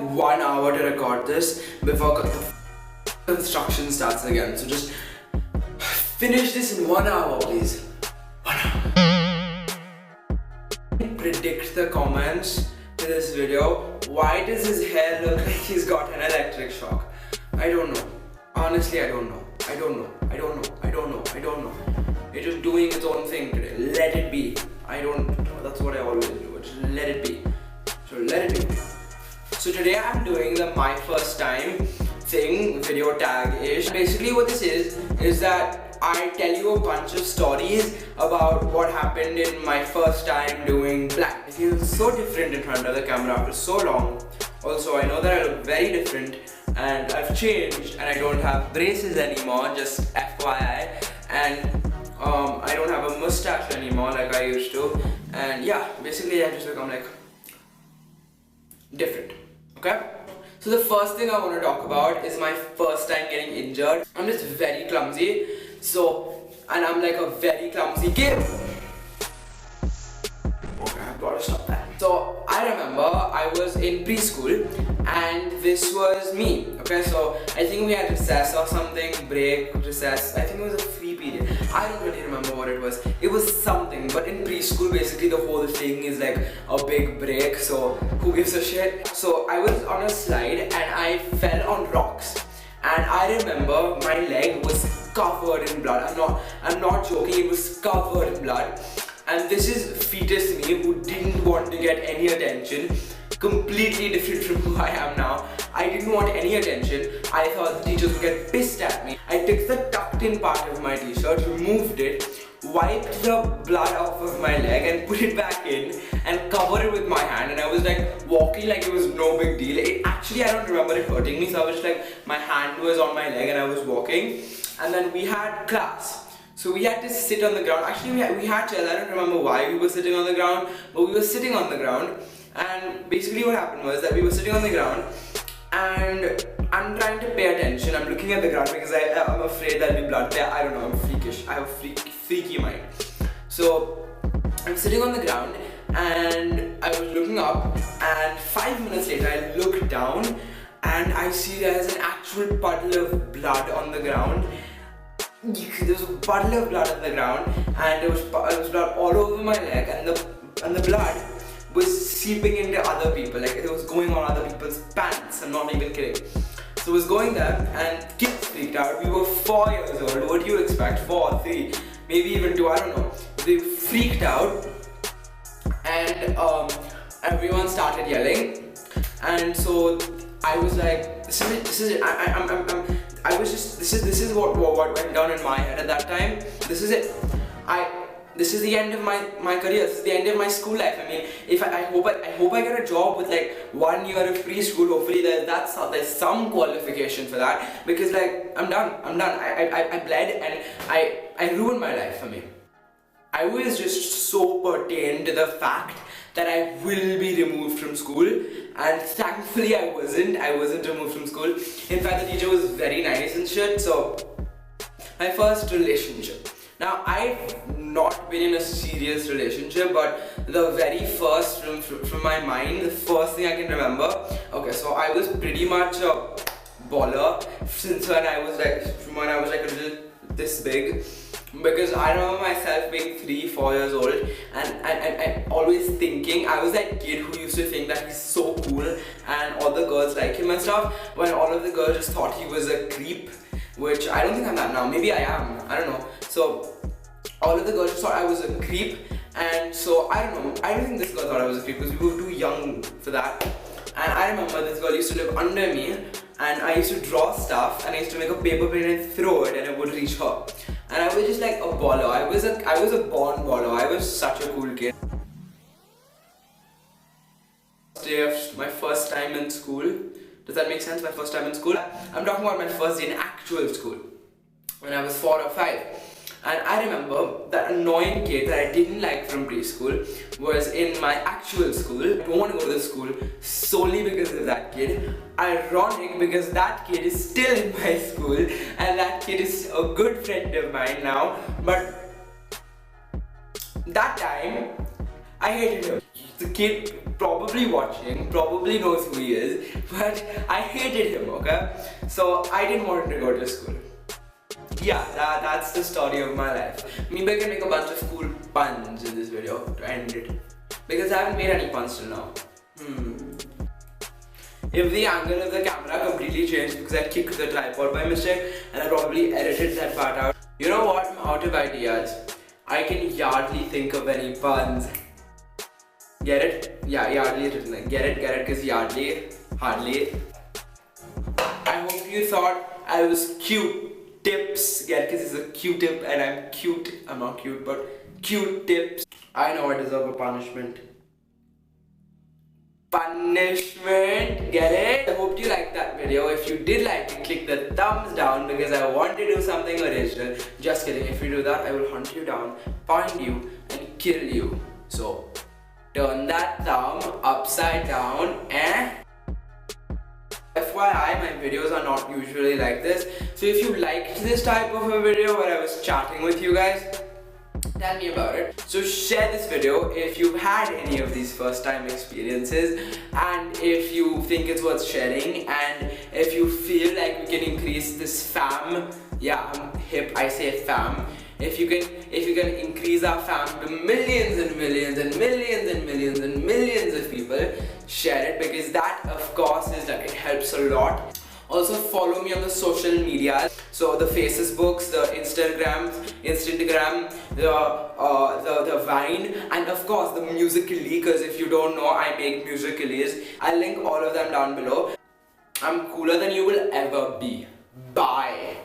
1 hour to record this before the construction starts again. So just finish this in 1 hour, please. 1 hour. Predict the comments to this video. Why does his hair look like he's got an electric shock? I don't know. Honestly, I don't know. I don't know. I don't know. I don't know. I don't know. It's just doing its own thing today. Let it be. I don't know. That's what I always do. Just let it be. So let it be. So today I'm doing the my first time thing, video tag-ish. Basically what this is that I tell you a bunch of stories about what happened in my first time doing black. I feel so different in front of the camera after so long. Also, I know that I look very different and I've changed and I don't have braces anymore, just FYI. And I don't have a mustache anymore like I used to. And yeah, basically I just become like different, okay? So the first thing I want to talk about is my first time getting injured. I'm just very clumsy, and I'm like a very clumsy kid. Okay, I've got to stop that. So I remember I was in preschool and this was me, okay? So I think we had recess or something, break, recess, I think it was a free period. I don't really remember what it was. It was something, but in preschool basically the whole thing is like a big break, so who gives a shit? So I was on a slide and I fell on rocks. And I remember my leg was covered in blood. I'm not joking, it was covered in blood. And this is fetus me who didn't want to get any attention. Completely different from who I am now. I didn't want any attention. I thought the teachers would get pissed at me. I took the tucked in part of my t-shirt, removed it, wiped the blood off of my leg and put it back in and covered it with my hand, and I was like walking like it was no big deal. Actually, I don't remember it hurting me, so I was just like, my hand was on my leg and I was walking. And then we had class. So we had to sit on the ground. Actually, we had chairs. I don't remember why we were sitting on the ground, but we were sitting on the ground. And basically what happened was that we were sitting on the ground and I'm trying to pay attention. I'm looking at the ground because I'm afraid there'll be blood there. I don't know, I'm freakish. I have a freaky mind. So I'm sitting on the ground and I was looking up, and 5 minutes later I look down and I see there's an actual puddle of blood on the ground. There was a puddle of blood on the ground and there was blood all over my leg, and the blood was seeping into other people, like it was going on other people's pants. I'm not even kidding. So it was going there and kids freaked out. We were 4 years old. What do you expect? 4, 3, maybe even 2, I don't know. They freaked out and everyone started yelling, and so I was like, this is it. I was just, this is what went down in my head at that time. This is it. This is the end of my career. This is the end of my school life. I mean, I hope I get a job with like 1 year of preschool. Hopefully there's some qualification for that, because like I'm done. I bled and I ruined my life for me. I was just so pertained to the fact that I will be removed from school, and thankfully I wasn't removed from school. In fact, the teacher was very nice and shit. So my first relationship. Now, I've not been in a serious relationship, but the very first from my mind, the first thing I can remember, okay, so I was pretty much a baller from when I was like a little this big, because I remember myself being 3, 4 years old and always thinking, I was that kid who used to think that he's so cool and all the girls like him and stuff, when all of the girls just thought he was a creep. Which I don't think I'm that now, maybe I am, I don't know. So all of the girls thought I was a creep, and so I don't know, I don't think this girl thought I was a creep because we were too young for that. And I remember this girl used to live under me, and I used to draw stuff and I used to make a paper plane and throw it and it would reach her. And I was just like a baller. I was a born baller. I was such a cool kid. Day of my first time in school. Does that make sense? My first time in school? I'm talking about my first day in actual school, when I was 4 or 5. And I remember that annoying kid that I didn't like from preschool was in my actual school. I don't want to go to the school solely because of that kid. Ironic, because that kid is still in my school and that kid is a good friend of mine now. But that time, I hated him. The kid probably watching, probably knows who he is, but I hated him, okay? So I didn't want him to go to school. Yeah, that's the story of my life. Maybe I can make a bunch of cool puns in this video to end it. Because I haven't made any puns till now. If the angle of the camera completely changed because I kicked the tripod by mistake and I probably edited that part out. You know what? I'm out of ideas. I can hardly think of any puns. Get it? Yeah, yardly is written like. Get it? Because yardly, hardly. I hope you thought I was cute. Tips. Get it? Because it's a Q-tip and I'm cute. I'm not cute, but cute tips. I know I deserve a punishment. Punishment. Get it? I hope you liked that video. If you did like it, click the thumbs down because I want to do something original. Just kidding. If you do that, I will hunt you down, find you, and kill you. So turn that thumb upside down and FYI, my videos are not usually like this. So if you liked this type of a video where I was chatting with you guys, tell me about it. So share this video if you've had any of these first time experiences and if you think it's worth sharing and if you feel like we can increase this fam. Yeah, I'm hip, I say fam. If you can increase our fam to millions and millions and millions and millions and millions of people, share it because that of course is like, it helps a lot. Also follow me on the social media. So the Facebooks, the Instagram, the Vine, and of course the Musical.ly, because if you don't know, I make Musical.lys. I'll link all of them down below. I'm cooler than you will ever be. Bye.